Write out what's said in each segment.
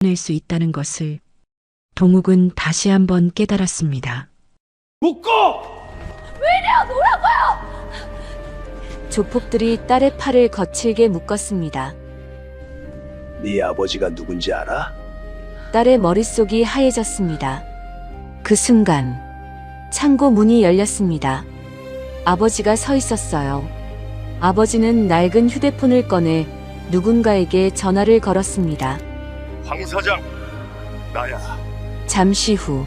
낼 수 있다는 것을 동욱은 다시 한번 깨달았습니다. 묶어! 조폭들이 딸의 팔을 거칠게 묶었습니다. 네 아버지가 누군지 알아? 딸의 머릿속이 하얘졌습니다. 그 순간 창고 문이 열렸습니다. 아버지가 서 있었어요. 아버지는 낡은 휴대폰을 꺼내 누군가에게 전화를 걸었습니다. 황 사장, 나야. 잠시 후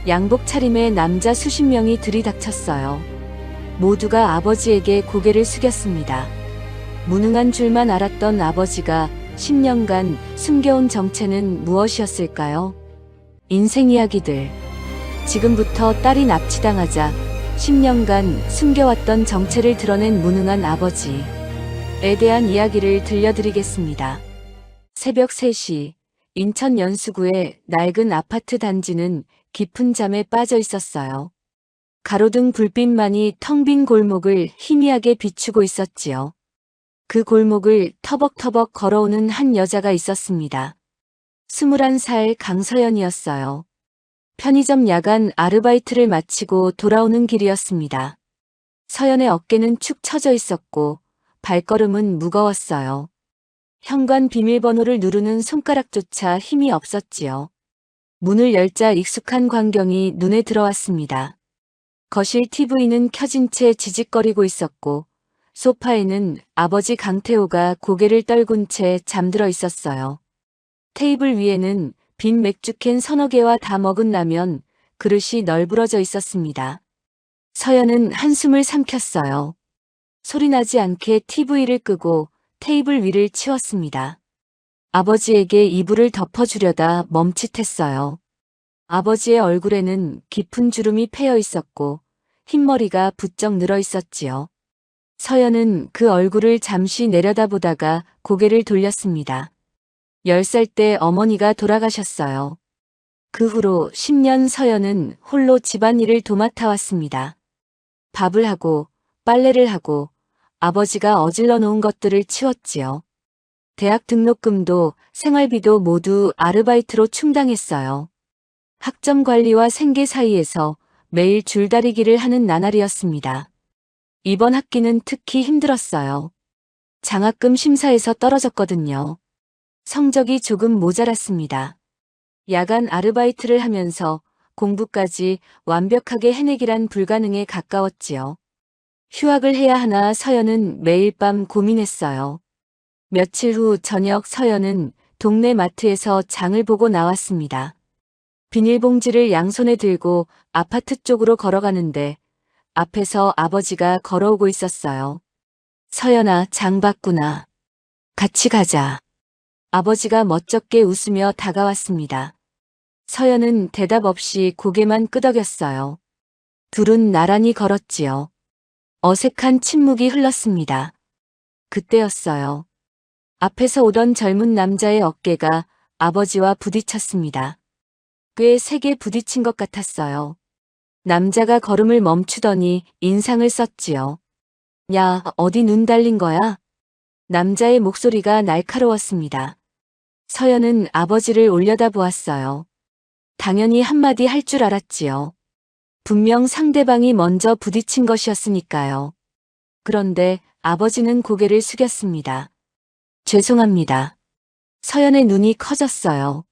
양복 차림의 남자 수십 명이 들이닥쳤어요. 모두가 아버지에게 고개를 숙였습니다. 무능한 줄만 알았던 아버지가 10년간 숨겨온 정체는 무엇이었을까요? 인생 이야기들. 지금부터 딸이 납치당하자 10년간 숨겨왔던 정체를 드러낸 무능한 아버지에 대한 이야기를 들려드리겠습니다. 새벽 3시 인천 연수구의 낡은 아파트 단지는 깊은 잠에 빠져 있었어요. 가로등 불빛만이 텅 빈 골목을 희미하게 비추고 있었지요. 그 골목을 터벅터벅 걸어오는 한 여자가 있었습니다. 21살 강서연이었어요. 편의점 야간 아르바이트를 마치고 돌아오는 길이었습니다. 서연의 어깨는 축 처져 있었고 발걸음은 무거웠어요. 현관 비밀번호를 누르는 손가락조차 힘이 없었지요. 문을 열자 익숙한 광경이 눈에 들어왔습니다. 거실 TV는 켜진 채 지직거리고 있었고 소파에는 아버지 강태호가 고개를 떨군 채 잠들어 있었어요. 테이블 위에는 빈 맥주캔 서너 개와 다 먹은 라면, 그릇이 널브러져 있었습니다. 서연은 한숨을 삼켰어요. 소리나지 않게 TV를 끄고 테이블 위를 치웠습니다. 아버지에게 이불을 덮어주려다 멈칫했어요. 아버지의 얼굴에는 깊은 주름이 패여 있었고 흰머리가 부쩍 늘어 있었지요. 서연은 그 얼굴을 잠시 내려다보다가 고개를 돌렸습니다. 10살 때 어머니가 돌아가셨어요. 그 후로 10년 서연은 홀로 집안일을 도맡아 왔습니다. 밥을 하고 빨래를 하고 아버지가 어질러 놓은 것들을 치웠지요. 대학 등록금도 생활비도 모두 아르바이트로 충당했어요. 학점 관리와 생계 사이에서 매일 줄다리기를 하는 나날이었습니다. 이번 학기는 특히 힘들었어요. 장학금 심사에서 떨어졌거든요. 성적이 조금 모자랐습니다. 야간 아르바이트를 하면서 공부까지 완벽하게 해내기란 불가능에 가까웠지요. 휴학을 해야 하나 서연은 매일 밤 고민했어요. 며칠 후 저녁 서연은 동네 마트에서 장을 보고 나왔습니다. 비닐봉지를 양손에 들고 아파트 쪽으로 걸어가는데 앞에서 아버지가 걸어오고 있었어요. 서연아, 장 봤구나. 같이 가자. 아버지가 멋쩍게 웃으며 다가왔습니다. 서연은 대답 없이 고개만 끄덕였어요. 둘은 나란히 걸었지요. 어색한 침묵이 흘렀습니다. 그때였어요. 앞에서 오던 젊은 남자의 어깨가 아버지와 부딪혔습니다. 꽤 세게 부딪힌 것 같았어요. 남자가 걸음을 멈추더니 인상을 썼지요. 야, 어디 눈 달린 거야? 남자의 목소리가 날카로웠습니다. 서연은 아버지를 올려다보았어요. 당연히 한마디 할 줄 알았지요. 분명 상대방이 먼저 부딪힌 것이었으니까요. 그런데 아버지는 고개를 숙였습니다. 죄송합니다. 서연의 눈이 커졌어요.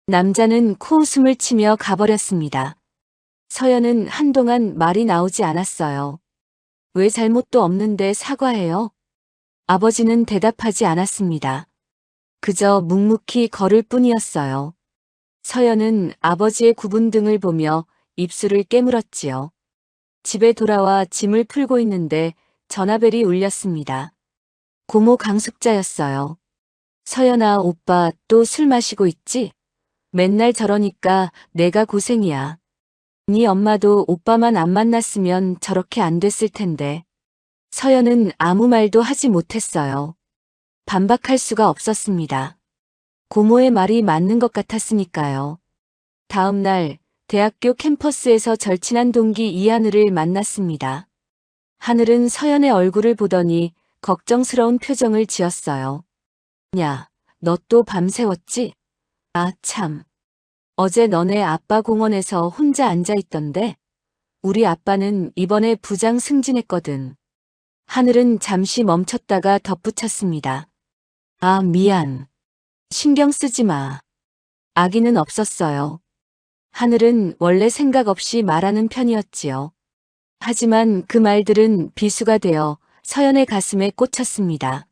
남자는 코웃음을 치며 가버렸습니다. 서연은 한동안 말이 나오지 않았어요. 왜 잘못도 없는데 사과해요? 아버지는 대답하지 않았습니다. 그저 묵묵히 걸을 뿐이었어요. 서연은 아버지의 굽은 등을 보며 입술을 깨물었지요. 집에 돌아와 짐을 풀고 있는데 전화벨이 울렸습니다. 고모 강숙자였어요. 서연아, 오빠 또 술 마시고 있지? 맨날 저러니까 내가 고생이야. 네 엄마도 오빠만 안 만났으면 저렇게 안 됐을 텐데. 서연은 아무 말도 하지 못했어요. 반박할 수가 없었습니다. 고모의 말이 맞는 것 같았으니까요. 다음 날 대학교 캠퍼스에서 절친한 동기 이하늘을 만났습니다. 하늘은 서연의 얼굴을 보더니 걱정스러운 표정을 지었어요. 야, 너 또 밤새웠지? 아, 참. 어제 너네 아빠 공원에서 혼자 앉아 있던데? 우리 아빠는 이번에 부장 승진했거든. 하늘은 잠시 멈췄다가 덧붙였습니다. 아, 미안. 신경 쓰지 마. 아기는 없었어요. 하늘은 원래 생각 없이 말하는 편이었지요. 하지만 그 말들은 비수가 되어 서연의 가슴에 꽂혔습니다.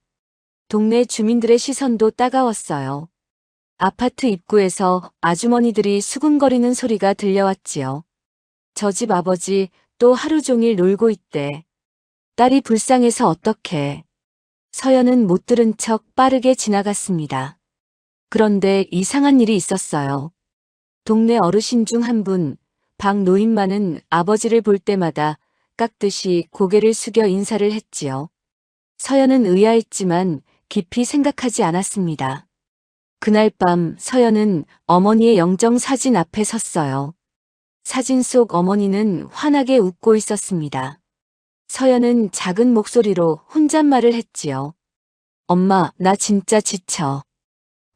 동네 주민들의 시선도 따가웠어요. 아파트 입구에서 아주머니들이 수군거리는 소리가 들려왔지요. 저 집 아버지 또 하루 종일 놀고 있대. 딸이 불쌍해서 어떡해. 서연은 못 들은 척 빠르게 지나갔습니다. 그런데 이상한 일이 있었어요. 동네 어르신 중 한 분, 박 노인만은 아버지를 볼 때마다 깍듯이 고개를 숙여 인사를 했지요. 서연은 의아했지만 깊이 생각하지 않았습니다. 그날 밤 서연은 어머니의 영정 사진 앞에 섰어요. 사진 속 어머니는 환하게 웃고 있었습니다. 서연은 작은 목소리로 혼잣말을 했지요. 엄마, 나 진짜 지쳐.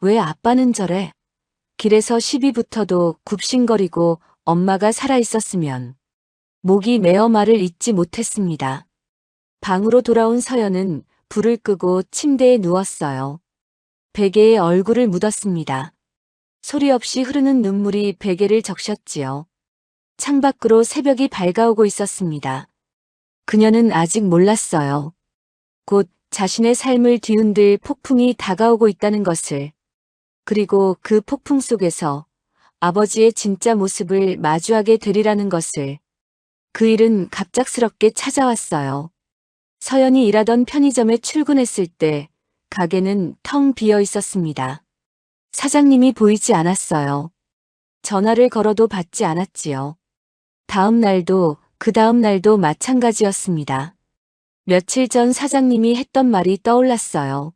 왜 아빠는 저래? 길에서 시비 붙어도 굽신거리고 엄마가 살아있었으면. 목이 메어 말을 잇지 못했습니다. 방으로 돌아온 서연은 불을 끄고 침대에 누웠어요. 베개에 얼굴을 묻었습니다. 소리 없이 흐르는 눈물이 베개를 적셨지요. 창밖으로 새벽이 밝아오고 있었습니다. 그녀는 아직 몰랐어요. 곧 자신의 삶을 뒤흔들 폭풍이 다가오고 있다는 것을. 그리고 그 폭풍 속에서 아버지의 진짜 모습을 마주하게 되리라는 것을. 그 일은 갑작스럽게 찾아왔어요. 서연이 일하던 편의점에 출근했을 때 가게는 텅 비어 있었습니다. 사장님이 보이지 않았어요. 전화를 걸어도 받지 않았지요. 다음 날도 그 다음 날도 마찬가지였습니다. 며칠 전 사장님이 했던 말이 떠올랐어요.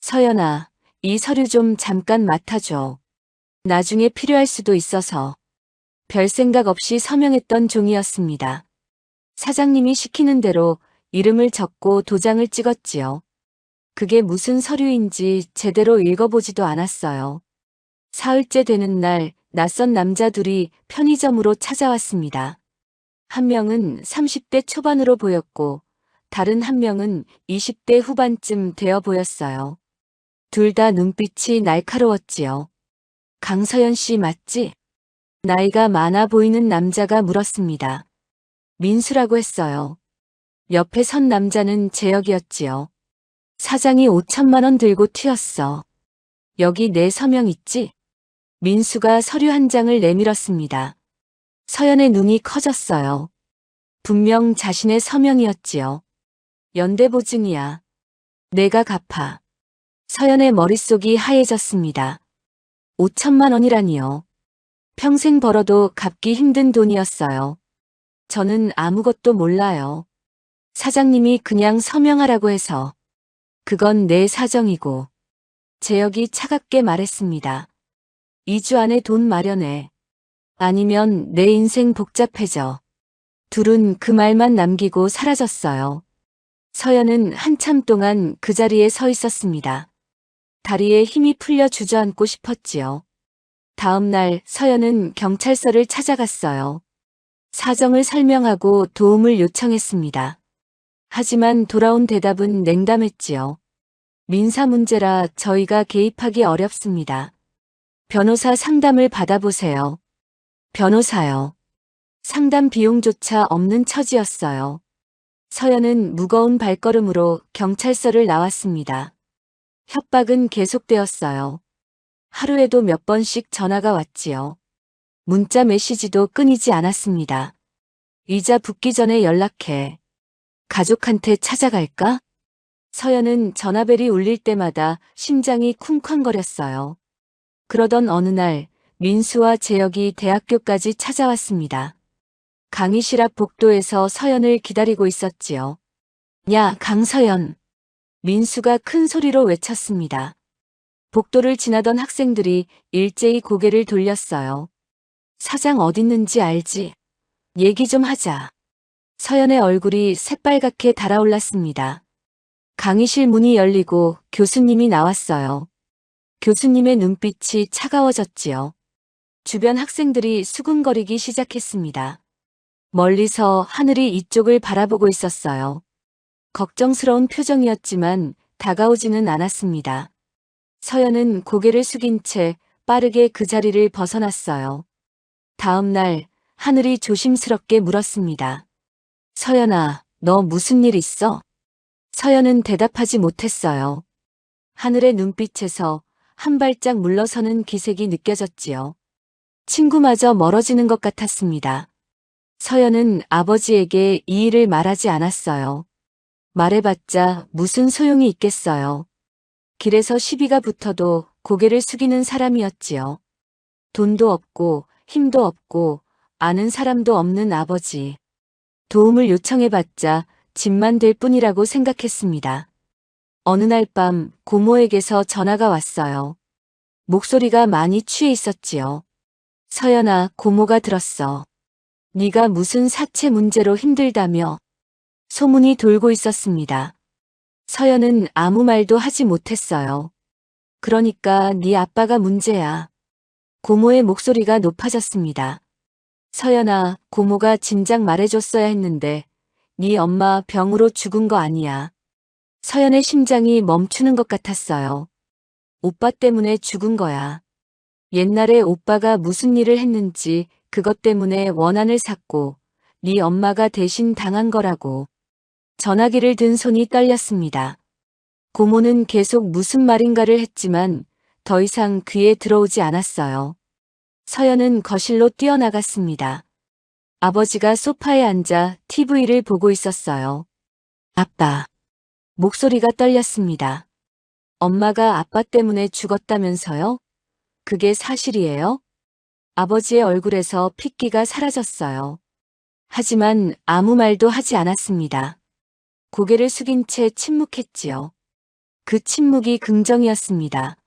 서연아, 이 서류 좀 잠깐 맡아줘. 나중에 필요할 수도 있어서. 별 생각 없이 서명했던 종이였습니다. 사장님이 시키는 대로 이름을 적고 도장을 찍었지요. 그게 무슨 서류인지 제대로 읽어보지도 않았어요. 사흘째 되는 날 낯선 남자 둘이 편의점으로 찾아왔습니다. 한 명은 30대 초반으로 보였고 다른 한 명은 20대 후반쯤 되어 보였어요. 둘 다 눈빛이 날카로웠지요. 강서연 씨 맞지? 나이가 많아 보이는 남자가 물었습니다. 민수라고 했어요. 옆에 선 남자는 재혁이었지요. 사장이 5천만 원 들고 튀었어. 여기 내 서명 있지? 민수가 서류 한 장을 내밀었습니다. 서연의 눈이 커졌어요. 분명 자신의 서명이었지요. 연대보증이야. 내가 갚아. 서연의 머릿속이 하얘졌습니다. 5천만 원이라니요. 평생 벌어도 갚기 힘든 돈이었어요. 저는 아무것도 몰라요. 사장님이 그냥 서명하라고 해서. 그건 내 사정이고. 재혁이 차갑게 말했습니다. 2주 안에 돈 마련해. 아니면 내 인생 복잡해져. 둘은 그 말만 남기고 사라졌어요. 서연은 한참 동안 그 자리에 서 있었습니다. 다리에 힘이 풀려 주저앉고 싶었지요. 다음 날 서연은 경찰서를 찾아갔어요. 사정을 설명하고 도움을 요청했습니다. 하지만 돌아온 대답은 냉담했지요. 민사 문제라 저희가 개입하기 어렵습니다. 변호사 상담을 받아보세요. 변호사요. 상담 비용조차 없는 처지였어요. 서연은 무거운 발걸음으로 경찰서를 나왔습니다. 협박은 계속되었어요. 하루에도 몇 번씩 전화가 왔지요. 문자 메시지도 끊이지 않았습니다. 이자 붙기 전에 연락해. 가족한테 찾아갈까? 서연은 전화벨이 울릴 때마다 심장이 쿵쾅거렸어요. 그러던 어느 날 민수와 재혁이 대학교까지 찾아왔습니다. 강의실 앞 복도에서 서연을 기다리고 있었지요. 야, 강서연. 민수가 큰 소리로 외쳤습니다. 복도를 지나던 학생들이 일제히 고개를 돌렸어요. 사장 어딨는지 알지? 얘기 좀 하자. 서연의 얼굴이 새빨갛게 달아올랐습니다. 강의실 문이 열리고 교수님이 나왔어요. 교수님의 눈빛이 차가워졌지요. 주변 학생들이 수군거리기 시작했습니다. 멀리서 하늘이 이쪽을 바라보고 있었어요. 걱정스러운 표정이었지만 다가오지는 않았습니다. 서연은 고개를 숙인 채 빠르게 그 자리를 벗어났어요. 다음 날 하늘이 조심스럽게 물었습니다. 서연아, 너 무슨 일 있어? 서연은 대답하지 못했어요. 하늘의 눈빛에서 한 발짝 물러서는 기색이 느껴졌지요. 친구마저 멀어지는 것 같았습니다. 서연은 아버지에게 이 일을 말하지 않았어요. 말해봤자 무슨 소용이 있겠어요. 길에서 시비가 붙어도 고개를 숙이는 사람이었지요. 돈도 없고 힘도 없고 아는 사람도 없는 아버지. 도움을 요청해봤자 짐만 될 뿐이라고 생각했습니다. 어느 날 밤 고모에게서 전화가 왔어요. 목소리가 많이 취해 있었지요. 서연아, 고모가 들었어. 네가 무슨 사채 문제로 힘들다며. 소문이 돌고 있었습니다. 서연은 아무 말도 하지 못했어요. 그러니까 네 아빠가 문제야. 고모의 목소리가 높아졌습니다. 서연아, 고모가 진작 말해줬어야 했는데 네 엄마 병으로 죽은 거 아니야. 서연의 심장이 멈추는 것 같았어요. 오빠 때문에 죽은 거야. 옛날에 오빠가 무슨 일을 했는지 그것 때문에 원한을 샀고 네 엄마가 대신 당한 거라고. 전화기를 든 손이 떨렸습니다. 고모는 계속 무슨 말인가를 했지만 더 이상 귀에 들어오지 않았어요. 서연은 거실로 뛰어나갔습니다. 아버지가 소파에 앉아 TV를 보고 있었어요. 아빠. 목소리가 떨렸습니다. 엄마가 아빠 때문에 죽었다면서요? 그게 사실이에요? 아버지의 얼굴에서 핏기가 사라졌어요. 하지만 아무 말도 하지 않았습니다. 고개를 숙인 채 침묵했지요. 그 침묵이 긍정이었습니다.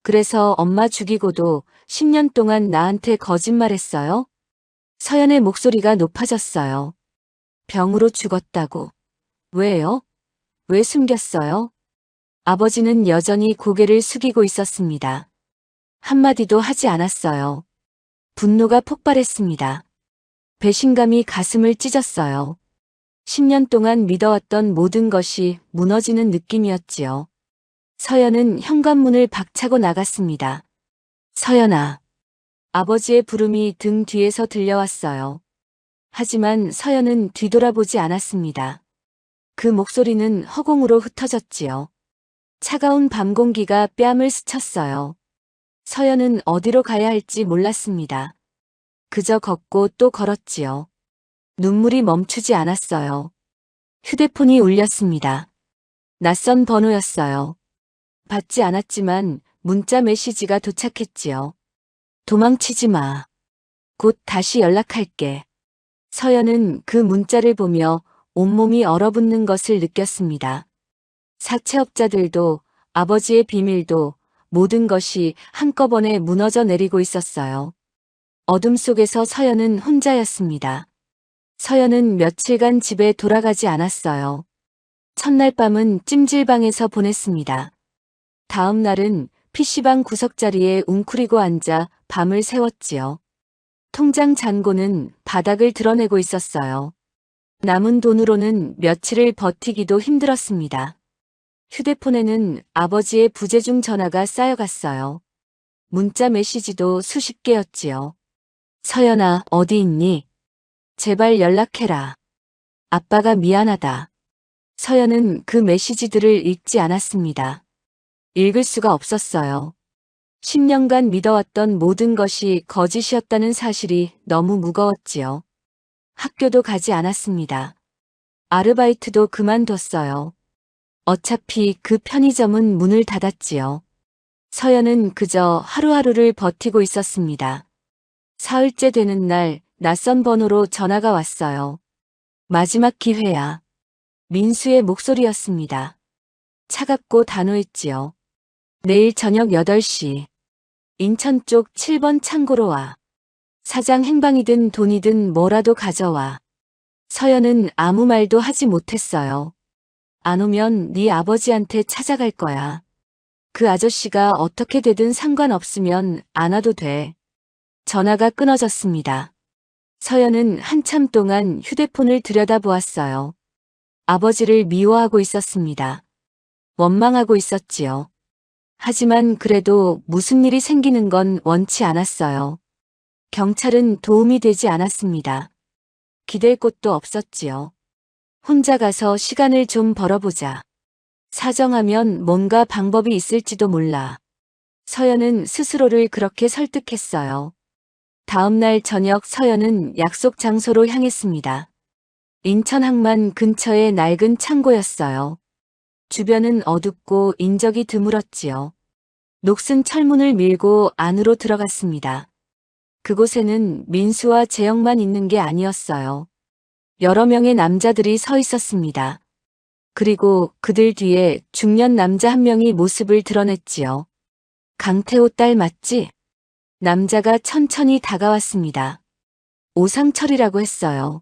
그래서 엄마 죽이고도 10년 동안 나한테 거짓말했어요? 서연의 목소리가 높아졌어요. 병으로 죽었다고. 왜요? 왜 숨겼어요? 아버지는 여전히 고개를 숙이고 있었습니다. 한마디도 하지 않았어요. 분노가 폭발했습니다. 배신감이 가슴을 찢었어요. 10년 동안 믿어왔던 모든 것이 무너지는 느낌이었지요. 서연은 현관문을 박차고 나갔습니다. 서연아. 아버지의 부름이 등 뒤에서 들려왔어요. 하지만 서연은 뒤돌아보지 않았습니다. 그 목소리는 허공으로 흩어졌지요. 차가운 밤 공기가 뺨을 스쳤어요. 서연은 어디로 가야 할지 몰랐습니다. 그저 걷고 또 걸었지요. 눈물이 멈추지 않았어요. 휴대폰이 울렸습니다. 낯선 번호였어요. 받지 않았지만 문자 메시지가 도착했지요. 도망치지 마. 곧 다시 연락할게. 서연은 그 문자를 보며 온몸이 얼어붙는 것을 느꼈습니다. 사채업자들도 아버지의 비밀도 모든 것이 한꺼번에 무너져 내리고 있었어요. 어둠 속에서 서연은 혼자였습니다. 서연은 며칠간 집에 돌아가지 않았어요. 첫날 밤은 찜질방에서 보냈습니다. 다음 날은 PC방 구석자리에 웅크리고 앉아 밤을 새웠지요. 통장 잔고는 바닥을 드러내고 있었어요. 남은 돈으로는 며칠을 버티기도 힘들었습니다. 휴대폰에는 아버지의 부재중 전화가 쌓여갔어요. 문자 메시지도 수십 개였지요. 서연아, 어디 있니? 제발 연락해라. 아빠가 미안하다. 서연은 그 메시지들을 읽지 않았습니다. 읽을 수가 없었어요. 10년간 믿어왔던 모든 것이 거짓이었다는 사실이 너무 무거웠지요. 학교도 가지 않았습니다. 아르바이트도 그만뒀어요. 어차피 그 편의점은 문을 닫았지요. 서연은 그저 하루하루를 버티고 있었습니다. 사흘째 되는 날 낯선 번호로 전화가 왔어요. 마지막 기회야. 민수의 목소리였습니다. 차갑고 단호했지요. 내일 저녁 8시. 인천 쪽 7번 창고로 와. 사장 행방이든 돈이든 뭐라도 가져와. 서연은 아무 말도 하지 못했어요. 안 오면 네 아버지한테 찾아갈 거야. 그 아저씨가 어떻게 되든 상관없으면 안 와도 돼. 전화가 끊어졌습니다. 서연은 한참 동안 휴대폰을 들여다보았어요. 아버지를 미워하고 있었습니다. 원망하고 있었지요. 하지만 그래도 무슨 일이 생기는 건 원치 않았어요. 경찰은 도움이 되지 않았습니다. 기댈 곳도 없었지요. 혼자 가서 시간을 좀 벌어보자. 사정하면 뭔가 방법이 있을지도 몰라. 서연은 스스로를 그렇게 설득했어요. 다음 날 저녁 서연은 약속 장소로 향했습니다. 인천 항만 근처의 낡은 창고였어요. 주변은 어둡고 인적이 드물었지요. 녹슨 철문을 밀고 안으로 들어갔습니다. 그곳에는 민수와 재영만 있는 게 아니었어요. 여러 명의 남자들이 서 있었습니다. 그리고 그들 뒤에 중년 남자 한 명이 모습을 드러냈지요. 강태호 딸 맞지? 남자가 천천히 다가왔습니다. 오상철이라고 했어요.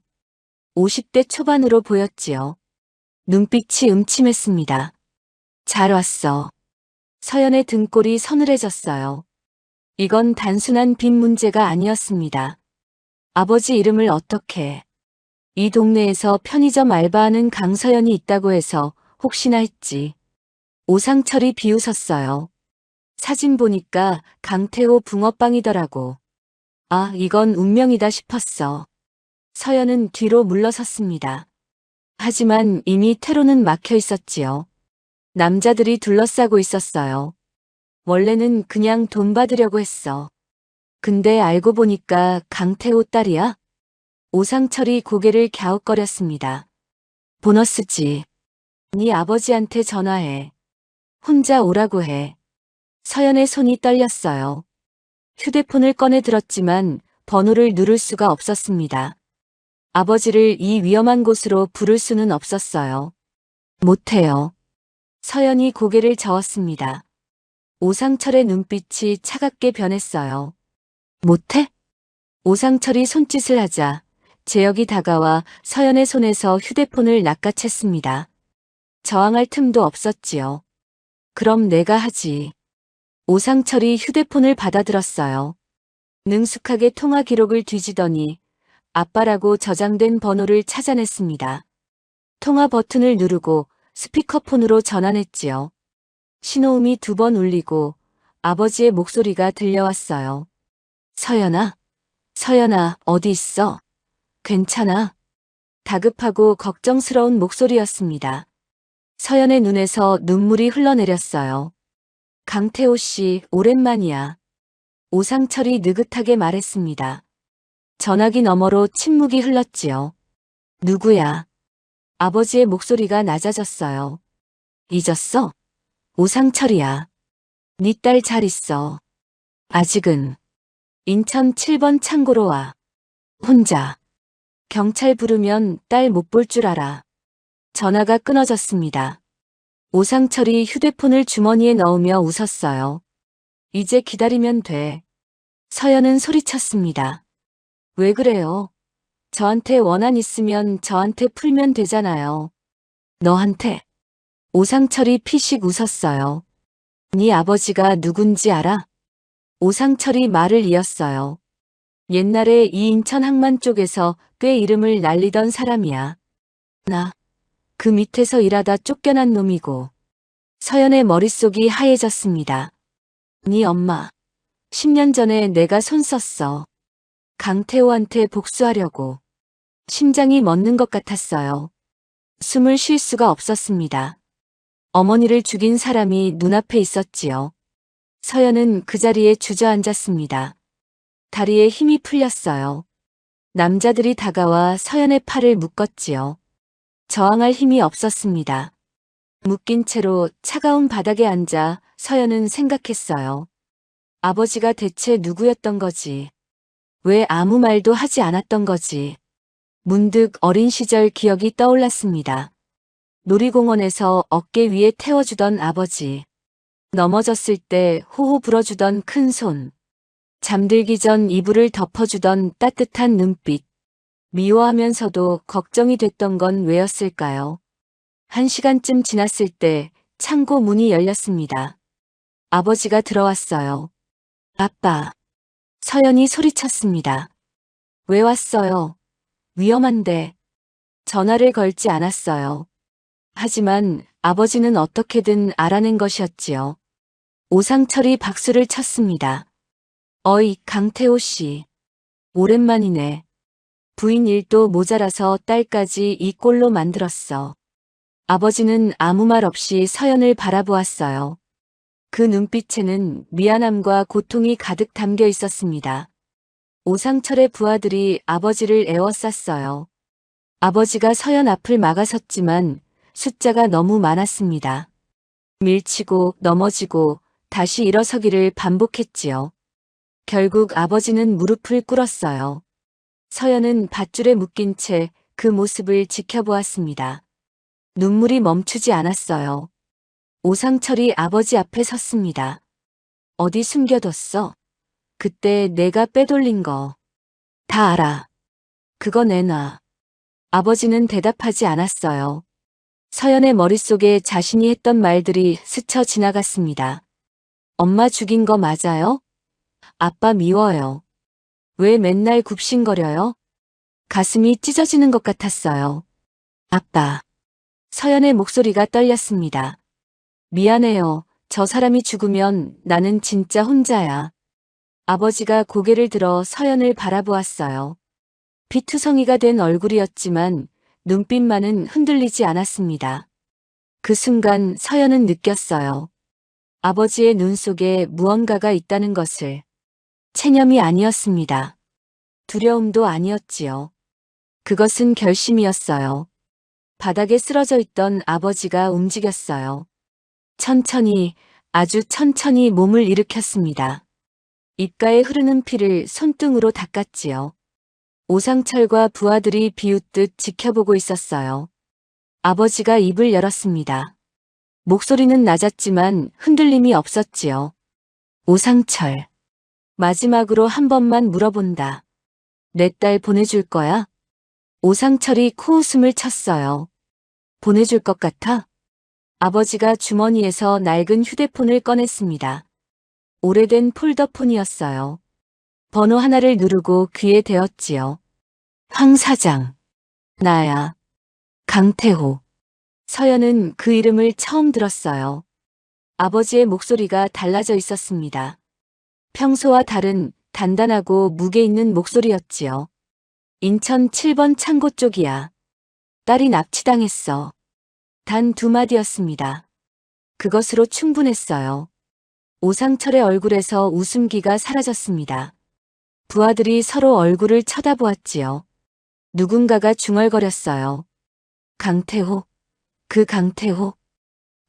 50대 초반으로 보였지요. 눈빛이 음침했습니다. 잘 왔어. 서연의 등골이 서늘해졌어요. 이건 단순한 빚 문제가 아니었습니다. 아버지 이름을 어떻게? 이 동네에서 편의점 알바하는 강서연이 있다고 해서 혹시나 했지. 오상철이 비웃었어요. 사진 보니까 강태호 붕어빵이더라고. 아, 이건 운명이다 싶었어. 서연은 뒤로 물러섰습니다. 하지만 이미 퇴로는 막혀 있었지요. 남자들이 둘러싸고 있었어요. 원래는 그냥 돈 받으려고 했어. 근데 알고 보니까 강태호 딸이야? 오상철이 고개를 갸웃거렸습니다. 보너스지. 네 아버지한테 전화해. 혼자 오라고 해. 서연의 손이 떨렸어요. 휴대폰을 꺼내 들었지만 번호를 누를 수가 없었습니다. 아버지를 이 위험한 곳으로 부를 수는 없었어요. 못해요. 서연이 고개를 저었습니다. 오상철의 눈빛이 차갑게 변했어요. 못해? 오상철이 손짓을 하자 재혁이 다가와 서연의 손에서 휴대폰을 낚아챘습니다. 저항할 틈도 없었지요. 그럼 내가 하지. 오상철이 휴대폰을 받아들었어요. 능숙하게 통화 기록을 뒤지더니 아빠라고 저장된 번호를 찾아냈습니다. 통화 버튼을 누르고 스피커폰으로 전환했지요. 신호음이 2번 울리고 아버지의 목소리가 들려왔어요. 서연아, 서연아, 어디 있어? 괜찮아? 다급하고 걱정스러운 목소리였습니다. 서연의 눈에서 눈물이 흘러내렸어요. 강태호 씨, 오랜만이야. 오상철이 느긋하게 말했습니다. 전화기 너머로 침묵이 흘렀지요. 누구야? 아버지의 목소리가 낮아졌어요. 잊었어? 오상철이야. 네 딸 잘 있어. 아직은. 인천 7번 창고로 와. 혼자. 경찰 부르면 딸 못 볼 줄 알아. 전화가 끊어졌습니다. 오상철이 휴대폰을 주머니에 넣으며 웃었어요. 이제 기다리면 돼. 서연은 소리쳤습니다. 왜 그래요? 저한테 원한 있으면 저한테 풀면 되잖아요. 너한테? 오상철이 피식 웃었어요. 네 아버지가 누군지 알아? 오상철이 말을 이었어요. 옛날에 이 인천 항만 쪽에서 꽤 이름을 날리던 사람이야. 나 그 밑에서 일하다 쫓겨난 놈이고. 서연의 머릿속이 하얘졌습니다. 네 엄마. 10년 전에 내가 손 썼어. 강태호한테 복수하려고. 심장이 멎는 것 같았어요. 숨을 쉴 수가 없었습니다. 어머니를 죽인 사람이 눈앞에 있었지요. 서연은 그 자리에 주저앉았습니다. 다리에 힘이 풀렸어요. 남자들이 다가와 서연의 팔을 묶었지요. 저항할 힘이 없었습니다. 묶인 채로 차가운 바닥에 앉아 서연은 생각했어요. 아버지가 대체 누구였던 거지? 왜 아무 말도 하지 않았던 거지? 문득 어린 시절 기억이 떠올랐습니다. 놀이공원에서 어깨 위에 태워주던 아버지. 넘어졌을 때 호호 불어주던 큰 손. 잠들기 전 이불을 덮어주던 따뜻한 눈빛. 미워하면서도 걱정이 됐던 건 왜였을까요? 1시간쯤 지났을 때 창고 문이 열렸습니다. 아버지가 들어왔어요. 아빠. 서연이 소리쳤습니다. 왜 왔어요? 위험한데. 전화를 걸지 않았어요. 하지만 아버지는 어떻게든 알아낸 것이었지요. 오상철이 박수를 쳤습니다. 어이, 강태호 씨. 오랜만이네. 부인 일도 모자라서 딸까지 이 꼴로 만들었어. 아버지는 아무 말 없이 서연을 바라보았어요. 그 눈빛에는 미안함과 고통이 가득 담겨 있었습니다. 오상철의 부하들이 아버지를 에워쌌어요. 아버지가 서연 앞을 막아섰지만 숫자가 너무 많았습니다. 밀치고 넘어지고 다시 일어서기를 반복했지요. 결국 아버지는 무릎을 꿇었어요. 서연은 밧줄에 묶인 채 그 모습을 지켜보았습니다. 눈물이 멈추지 않았어요. 오상철이 아버지 앞에 섰습니다. 어디 숨겨뒀어? 그때 내가 빼돌린 거. 다 알아. 그거 내놔. 아버지는 대답하지 않았어요. 서연의 머릿속에 자신이 했던 말들이 스쳐 지나갔습니다. 엄마 죽인 거 맞아요? 아빠 미워요. 왜 맨날 굽신거려요? 가슴이 찢어지는 것 같았어요. 아빠. 서연의 목소리가 떨렸습니다. 미안해요. 저 사람이 죽으면 나는 진짜 혼자야. 아버지가 고개를 들어 서연을 바라보았어요. 피투성이가 된 얼굴이었지만 눈빛만은 흔들리지 않았습니다. 그 순간 서연은 느꼈어요. 아버지의 눈 속에 무언가가 있다는 것을. 체념이 아니었습니다. 두려움도 아니었지요. 그것은 결심이었어요. 바닥에 쓰러져 있던 아버지가 움직였어요. 천천히, 아주 천천히 몸을 일으켰습니다. 입가에 흐르는 피를 손등으로 닦았지요. 오상철과 부하들이 비웃듯 지켜보고 있었어요. 아버지가 입을 열었습니다. 목소리는 낮았지만 흔들림이 없었지요. 오상철. 마지막으로 한 번만 물어본다. 내 딸 보내줄 거야? 오상철이 코웃음을 쳤어요. 보내줄 것 같아? 아버지가 주머니에서 낡은 휴대폰을 꺼냈습니다. 오래된 폴더폰이었어요. 번호 하나를 누르고 귀에 대었지요. 황 사장. 나야. 강태호. 서연은 그 이름을 처음 들었어요. 아버지의 목소리가 달라져 있었습니다. 평소와 다른 단단하고 무게 있는 목소리였지요. 인천 7번 창고 쪽이야. 딸이 납치당했어. 단 2마디였습니다. 그것으로 충분했어요. 오상철의 얼굴에서 웃음기가 사라졌습니다. 부하들이 서로 얼굴을 쳐다보았지요. 누군가가 중얼거렸어요. 강태호. 그 강태호.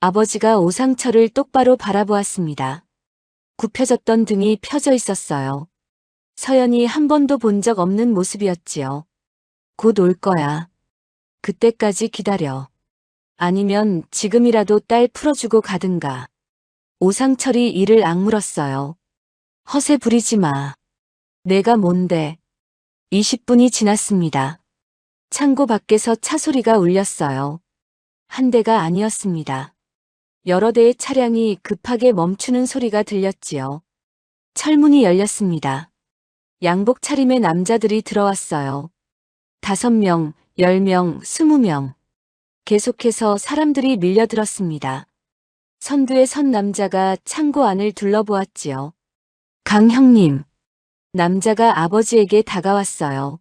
아버지가 오상철을 똑바로 바라보았습니다. 굽혀졌던 등이 펴져 있었어요. 서연이 한 번도 본 적 없는 모습이었지요. 곧 올 거야. 그때까지 기다려. 아니면 지금이라도 딸 풀어주고 가든가. 오상철이 이를 악물었어요. 허세 부리지 마. 내가 뭔데. 20분이 지났습니다. 창고 밖에서 차 소리가 울렸어요. 한 대가 아니었습니다. 여러 대의 차량이 급하게 멈추는 소리가 들렸지요. 철문이 열렸습니다. 양복 차림의 남자들이 들어왔어요. 5명, 10명, 20명. 계속해서 사람들이 밀려들었습니다. 선두에 선 남자가 창고 안을 둘러보았지요. 강 형님. 남자가 아버지에게 다가왔어요.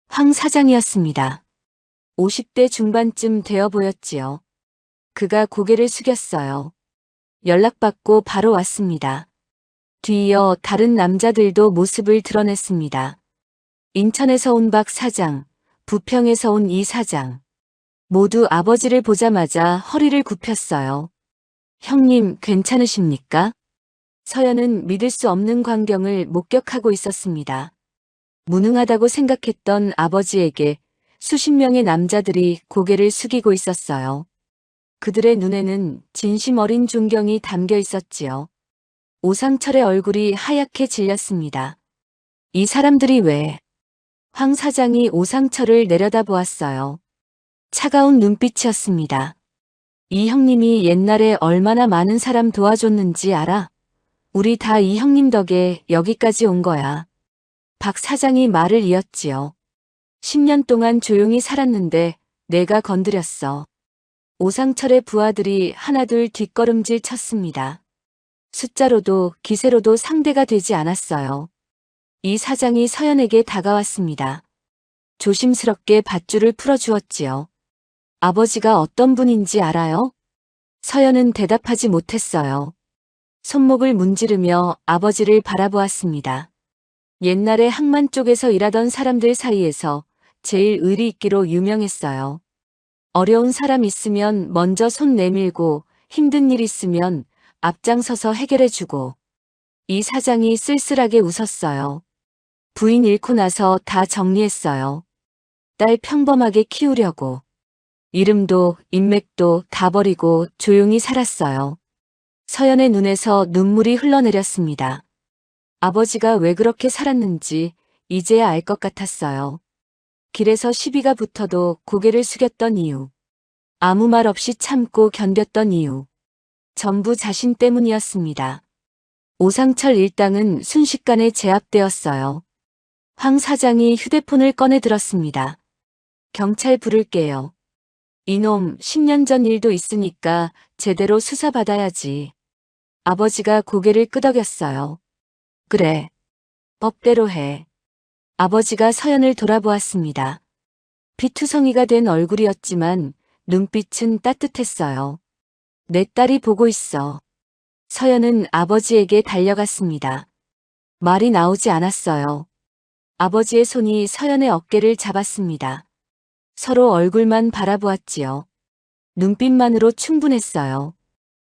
황 사장이었습니다. 50대 중반쯤 되어 보였지요. 그가 고개를 숙였어요. 연락받고 바로 왔습니다. 뒤이어 다른 남자들도 모습을 드러냈습니다. 인천에서 온 박 사장, 부평에서 온 이 사장. 모두 아버지를 보자마자 허리를 굽혔어요. 형님, 괜찮으십니까? 서연은 믿을 수 없는 광경을 목격하고 있었습니다. 무능하다고 생각했던 아버지에게 수십 명의 남자들이 고개를 숙이고 있었어요. 그들의 눈에는 진심 어린 존경이 담겨 있었지요. 오상철의 얼굴이 하얗게 질렸습니다. 이 사람들이 왜? 황 사장이 오상철을 내려다보았어요. 차가운 눈빛이었습니다. 이 형님이 옛날에 얼마나 많은 사람 도와줬는지 알아? 우리 다 이 형님 덕에 여기까지 온 거야. 박 사장이 말을 이었지요. 10년 동안 조용히 살았는데 내가 건드렸어. 오상철의 부하들이 하나둘 뒷걸음질 쳤습니다. 숫자로도 기세로도 상대가 되지 않았어요. 이 사장이 서연에게 다가왔습니다. 조심스럽게 밧줄을 풀어주었지요. 아버지가 어떤 분인지 알아요? 서연은 대답하지 못했어요. 손목을 문지르며 아버지를 바라보았습니다. 옛날에 항만 쪽에서 일하던 사람들 사이에서 제일 의리 있기로 유명했어요. 어려운 사람 있으면 먼저 손 내밀고 힘든 일 있으면 앞장서서 해결해주고. 이 사장이 쓸쓸하게 웃었어요. 부인 잃고 나서 다 정리했어요. 딸 평범하게 키우려고. 이름도 인맥도 다 버리고 조용히 살았어요. 서연의 눈에서 눈물이 흘러내렸습니다. 아버지가 왜 그렇게 살았는지 이제야 알 것 같았어요. 길에서 시비가 붙어도 고개를 숙였던 이유. 아무 말 없이 참고 견뎠던 이유. 전부 자신 때문이었습니다. 오상철 일당은 순식간에 제압되었어요. 황 사장이 휴대폰을 꺼내 들었습니다. 경찰 부를게요. 이놈 10년 전 일도 있으니까 제대로 수사받아야지. 아버지가 고개를 끄덕였어요. 그래. 법대로 해. 아버지가 서연을 돌아보았습니다. 피투성이가 된 얼굴이었지만 눈빛은 따뜻했어요. 내 딸이 보고 있어. 서연은 아버지에게 달려갔습니다. 말이 나오지 않았어요. 아버지의 손이 서연의 어깨를 잡았습니다. 서로 얼굴만 바라보았지요. 눈빛만으로 충분했어요.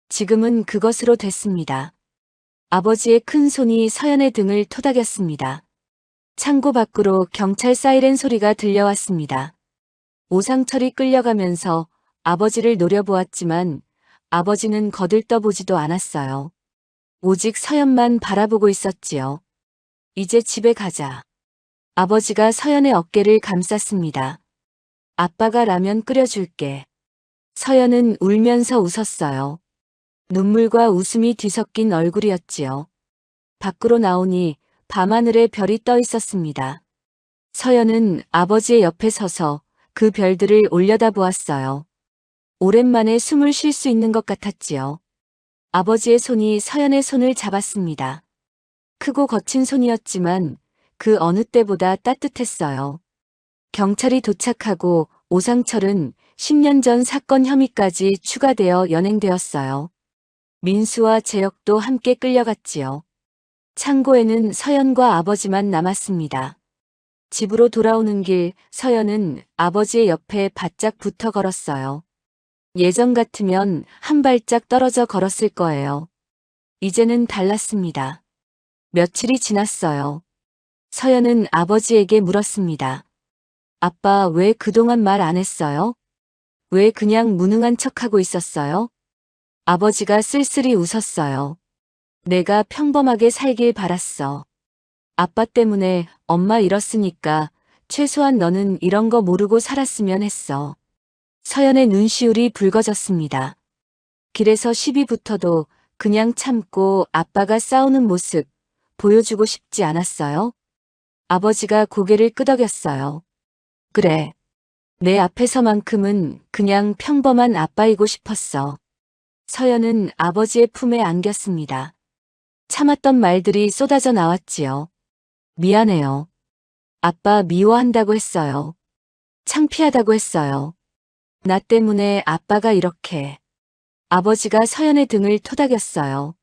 지금은 그것으로 됐습니다. 아버지의 큰 손이 서연의 등을 토닥였습니다. 창고 밖으로 경찰 사이렌 소리가 들려왔습니다. 오상철이 끌려가면서 아버지를 노려보았지만 아버지는 거들떠보지도 않았어요. 오직 서연만 바라보고 있었지요. 이제 집에 가자. 아버지가 서연의 어깨를 감쌌습니다. 아빠가 라면 끓여줄게. 서연은 울면서 웃었어요. 눈물과 웃음이 뒤섞인 얼굴이었지요. 밖으로 나오니 밤하늘에 별이 떠 있었습니다. 서연은 아버지의 옆에 서서 그 별들을 올려다보았어요. 오랜만에 숨을 쉴 수 있는 것 같았지요. 아버지의 손이 서연의 손을 잡았습니다. 크고 거친 손이었지만 그 어느 때보다 따뜻했어요. 경찰이 도착하고 오상철은 10년 전 사건 혐의까지 추가되어 연행되었어요. 민수와 재혁도 함께 끌려갔지요. 창고에는 서연과 아버지만 남았습니다. 집으로 돌아오는 길 서연은 아버지의 옆에 바짝 붙어 걸었어요. 예전 같으면 한 발짝 떨어져 걸었을 거예요. 이제는 달랐습니다. 며칠이 지났어요. 서연은 아버지에게 물었습니다. 아빠 왜 그동안 말 안 했어요? 왜 그냥 무능한 척하고 있었어요? 아버지가 쓸쓸히 웃었어요. 내가 평범하게 살길 바랐어. 아빠 때문에 엄마 잃었으니까 최소한 너는 이런 거 모르고 살았으면 했어. 서연의 눈시울이 붉어졌습니다. 길에서 시비 붙어도 그냥 참고 아빠가 싸우는 모습 보여주고 싶지 않았어요? 아버지가 고개를 끄덕였어요. 그래. 내 앞에서만큼은 그냥 평범한 아빠이고 싶었어. 서연은 아버지의 품에 안겼습니다. 참았던 말들이 쏟아져 나왔지요. 미안해요. 아빠 미워한다고 했어요. 창피하다고 했어요. 나 때문에 아빠가 이렇게. 아버지가 서연의 등을 토닥였어요.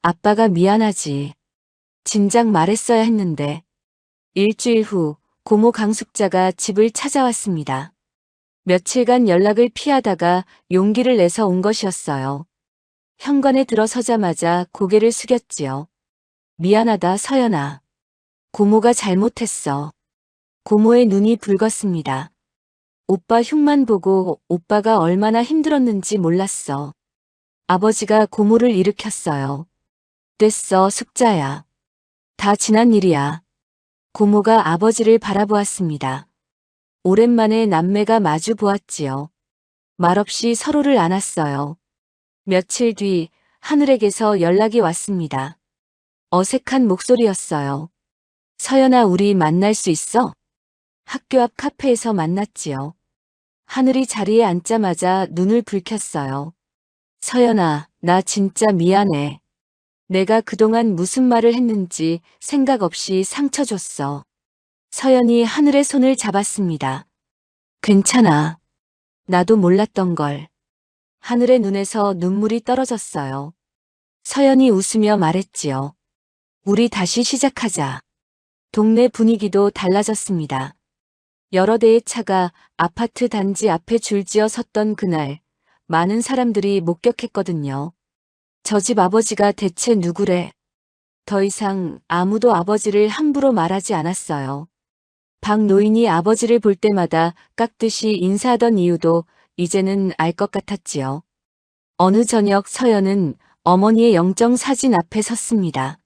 아빠가 미안하지. 진작 말했어야 했는데. 일주일 후 고모 강숙자가 집을 찾아왔습니다. 며칠간 연락을 피하다가 용기를 내서 온 것이었어요. 현관에 들어서자마자 고개를 숙였지요. 미안하다 서연아. 고모가 잘못했어. 고모의 눈이 붉었습니다. 오빠 흉만 보고 오빠가 얼마나 힘들었는지 몰랐어. 아버지가 고모를 일으켰어요. 됐어 숙자야. 다 지난 일이야. 고모가 아버지를 바라보았습니다. 오랜만에 남매가 마주 보았지요. 말없이 서로를 안았어요. 며칠 뒤 하늘에게서 연락이 왔습니다. 어색한 목소리였어요. 서연아, 우리 만날 수 있어? 학교 앞 카페에서 만났지요. 하늘이 자리에 앉자마자 눈을 붉혔어요. 서연아, 나 진짜 미안해. 내가 그동안 무슨 말을 했는지 생각 없이 상처 줬어. 서연이 하늘의 손을 잡았습니다. 괜찮아. 나도 몰랐던 걸. 하늘의 눈에서 눈물이 떨어졌어요. 서연이 웃으며 말했지요. 우리 다시 시작하자. 동네 분위기도 달라졌습니다. 여러 대의 차가 아파트 단지 앞에 줄지어 섰던 그날, 많은 사람들이 목격했거든요. 저 집 아버지가 대체 누구래? 더 이상 아무도 아버지를 함부로 말하지 않았어요. 박 노인이 아버지를 볼 때마다 깍듯이 인사하던 이유도 이제는 알 것 같았지요. 어느 저녁 서연은 어머니의 영정 사진 앞에 섰습니다.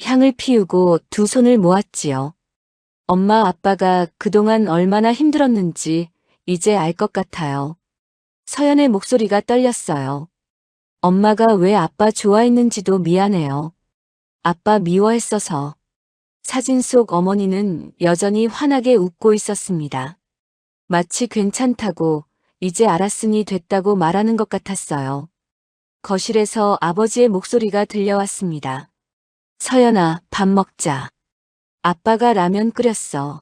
향을 피우고 두 손을 모았지요. 엄마 아빠가 그동안 얼마나 힘들었는지 이제 알 것 같아요. 서연의 목소리가 떨렸어요. 엄마가 왜 아빠 좋아했는지도 미안해요. 아빠 미워했어서. 사진 속 어머니는 여전히 환하게 웃고 있었습니다. 마치 괜찮다고, 이제 알았으니 됐다고 말하는 것 같았어요. 거실에서 아버지의 목소리가 들려왔습니다. 서연아, 밥 먹자. 아빠가 라면 끓였어.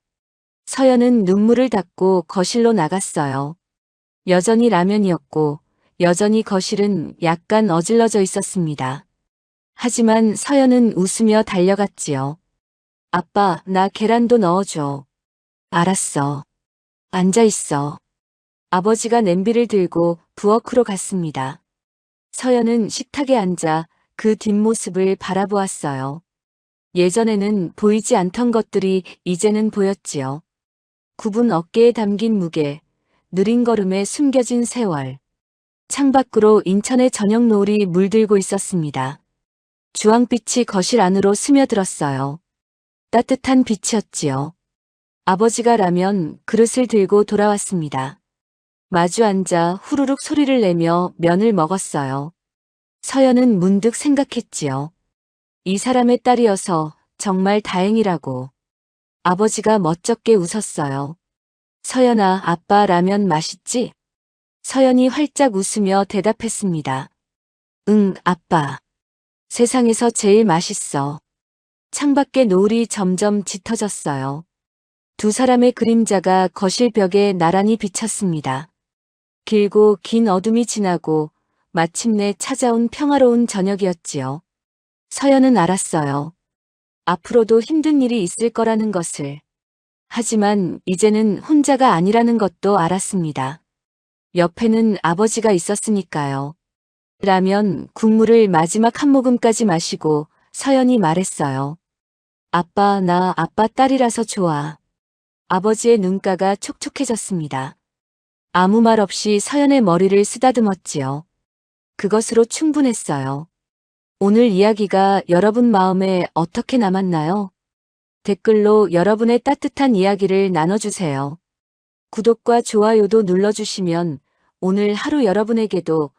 서연은 눈물을 닦고 거실로 나갔어요. 여전히 라면이었고, 여전히 거실은 약간 어질러져 있었습니다. 하지만 서연은 웃으며 달려갔지요. 아빠, 나 계란도 넣어줘. 알았어. 앉아있어. 아버지가 냄비를 들고 부엌으로 갔습니다. 서연은 식탁에 앉아 그 뒷모습을 바라보았어요. 예전에는 보이지 않던 것들이 이제는 보였지요. 굽은 어깨에 담긴 무게, 느린 걸음에 숨겨진 세월. 창밖으로 인천의 저녁 노을이 물들고 있었습니다. 주황빛이 거실 안으로 스며들었어요. 따뜻한 빛이었지요. 아버지가 라면 그릇을 들고 돌아왔습니다. 마주 앉아 후루룩 소리를 내며 면을 먹었어요. 서연은 문득 생각했지요. 이 사람의 딸이어서 정말 다행이라고. 아버지가 멋쩍게 웃었어요. 서연아, 아빠 라면 맛있지? 서연이 활짝 웃으며 대답했습니다. 응, 아빠. 세상에서 제일 맛있어. 창밖의 노을이 점점 짙어졌어요. 두 사람의 그림자가 거실 벽에 나란히 비쳤습니다. 길고 긴 어둠이 지나고 마침내 찾아온 평화로운 저녁이었지요. 서연은 알았어요. 앞으로도 힘든 일이 있을 거라는 것을. 하지만 이제는 혼자가 아니라는 것도 알았습니다. 옆에는 아버지가 있었으니까요. 라면, 국물을 마지막 한 모금까지 마시고 서연이 말했어요. 아빠, 나 아빠 딸이라서 좋아. 아버지의 눈가가 촉촉해졌습니다. 아무 말 없이 서연의 머리를 쓰다듬었지요. 그것으로 충분했어요. 오늘 이야기가 여러분 마음에 어떻게 남았나요? 댓글로 여러분의 따뜻한 이야기를 나눠주세요. 구독과 좋아요도 눌러주시면 오늘 하루 여러분에게도